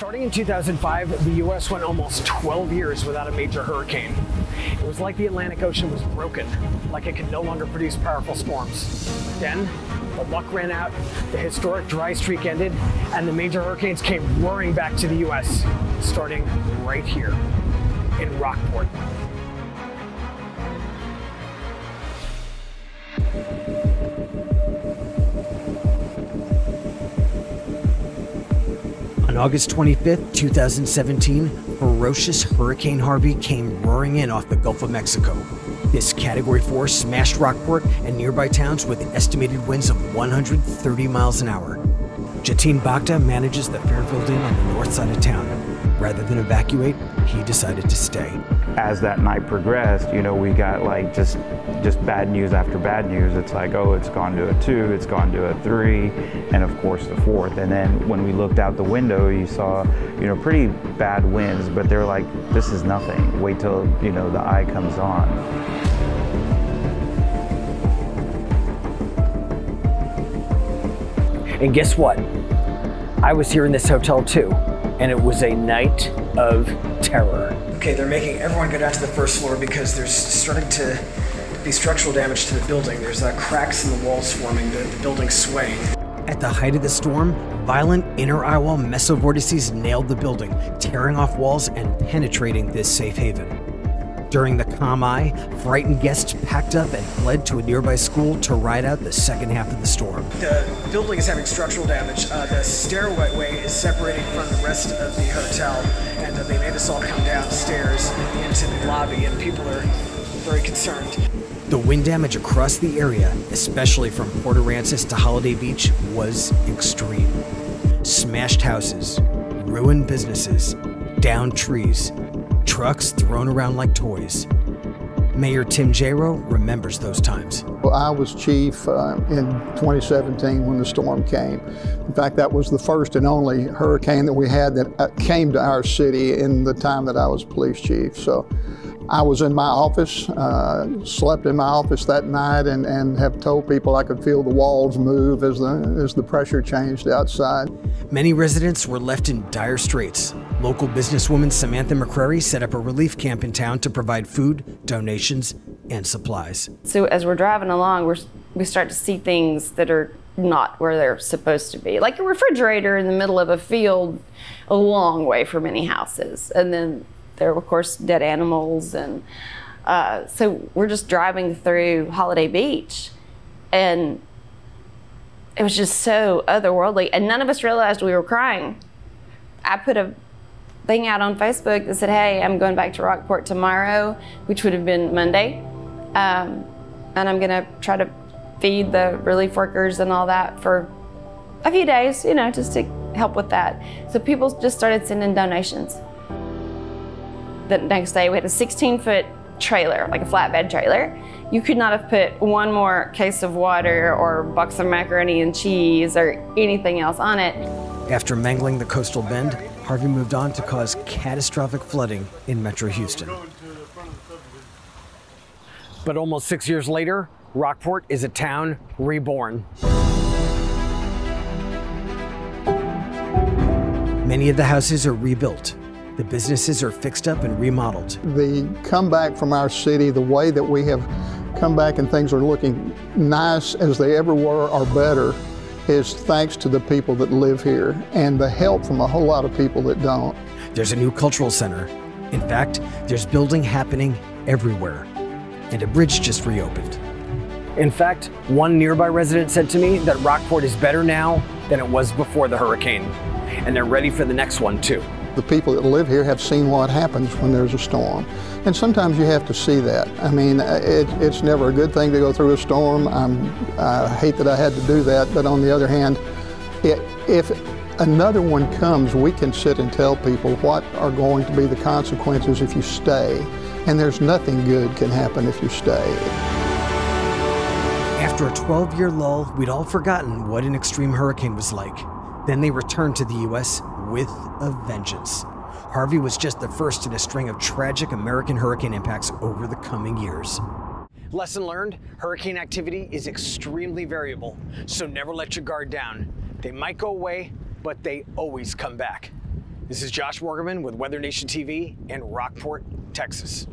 Starting in 2005, the U.S. went almost 12 years without a major hurricane. It was like the Atlantic Ocean was broken, like it could no longer produce powerful storms. Then, the luck ran out, the historic dry streak ended, and the major hurricanes came roaring back to the U.S., starting right here in Rockport. On August 25th, 2017, ferocious Hurricane Harvey came roaring in off the Gulf of Mexico. This Category 4 smashed Rockport and nearby towns with estimated winds of 130 miles an hour. Jatin Bhakta manages the Fairfield Inn on the north side of town. Rather than evacuate, he decided to stay. As that night progressed, we got like just bad news after bad news. It's like, oh, it's gone to a 2, it's gone to a 3, and of course the 4th. And then when we looked out the window, you saw, pretty bad winds, but they're like, this is nothing. Wait till, the eye comes on. And guess what? I was here in this hotel too, and it was a night of terror. Okay, they're making everyone go down to the first floor because there's starting to be structural damage to the building. There's cracks in the walls forming, the building's swaying. At the height of the storm, violent inner eye wall mesovortices nailed the building, tearing off walls and penetrating this safe haven. During the calm eye, frightened guests packed up and fled to a nearby school to ride out the second half of the storm. The building is having structural damage. The stairway is separating from the rest of the hotel, and they made us all come downstairs into the lobby, and people are very concerned. The wind damage across the area, especially from Port Aransas to Holiday Beach, was extreme. Smashed houses, ruined businesses, downed trees, trucks thrown around like toys. Mayor Tim Jairo remembers those times. Well, I was chief in 2017 when the storm came. In fact, that was the first and only hurricane that we had that came to our city in the time that I was police chief. So I was in my office, slept in my office that night, and have told people I could feel the walls move as the pressure changed outside. Many residents were left in dire straits. Local businesswoman Samantha McCrary set up a relief camp in town to provide food, donations, and supplies. So as we're driving along, we start to see things that are not where they're supposed to be. Like a refrigerator in the middle of a field a long way from any houses. And then there are, of course, dead animals. And so we're just driving through Holiday Beach, and it was just so otherworldly. And none of us realized we were crying. I put a thing out on Facebook that said, hey, I'm going back to Rockport tomorrow, which would have been Monday. And I'm gonna try to feed the relief workers and all that for a few days, just to help with that. So people just started sending donations. The next day we had a 16-foot trailer, like a flatbed trailer. You could not have put one more case of water or box of macaroni and cheese or anything else on it. After mangling the coastal bend, Harvey moved on to cause catastrophic flooding in Metro Houston. But almost 6 years later, Rockport is a town reborn. Many of the houses are rebuilt. The businesses are fixed up and remodeled. The comeback from our city, the way that we have come back and things are looking nice as they ever were or better, is thanks to the people that live here and the help from a whole lot of people that don't. There's a new cultural center. In fact, there's building happening everywhere. And a bridge just reopened. In fact, one nearby resident said to me that Rockport is better now than it was before the hurricane. And they're ready for the next one too. The people that live here have seen what happens when there's a storm. And sometimes you have to see that. I mean, it's never a good thing to go through a storm. I hate that I had to do that, but on the other hand, if another one comes, we can sit and tell people what are going to be the consequences if you stay. And there's nothing good can happen if you stay. After a 12-year lull, we'd all forgotten what an extreme hurricane was like. Then they returned to the U.S. with a vengeance. Harvey was just the first in a string of tragic American hurricane impacts over the coming years. Lesson learned, hurricane activity is extremely variable, so never let your guard down. They might go away, but they always come back. This is Josh Morgerman with WeatherNation TV in Rockport, Texas.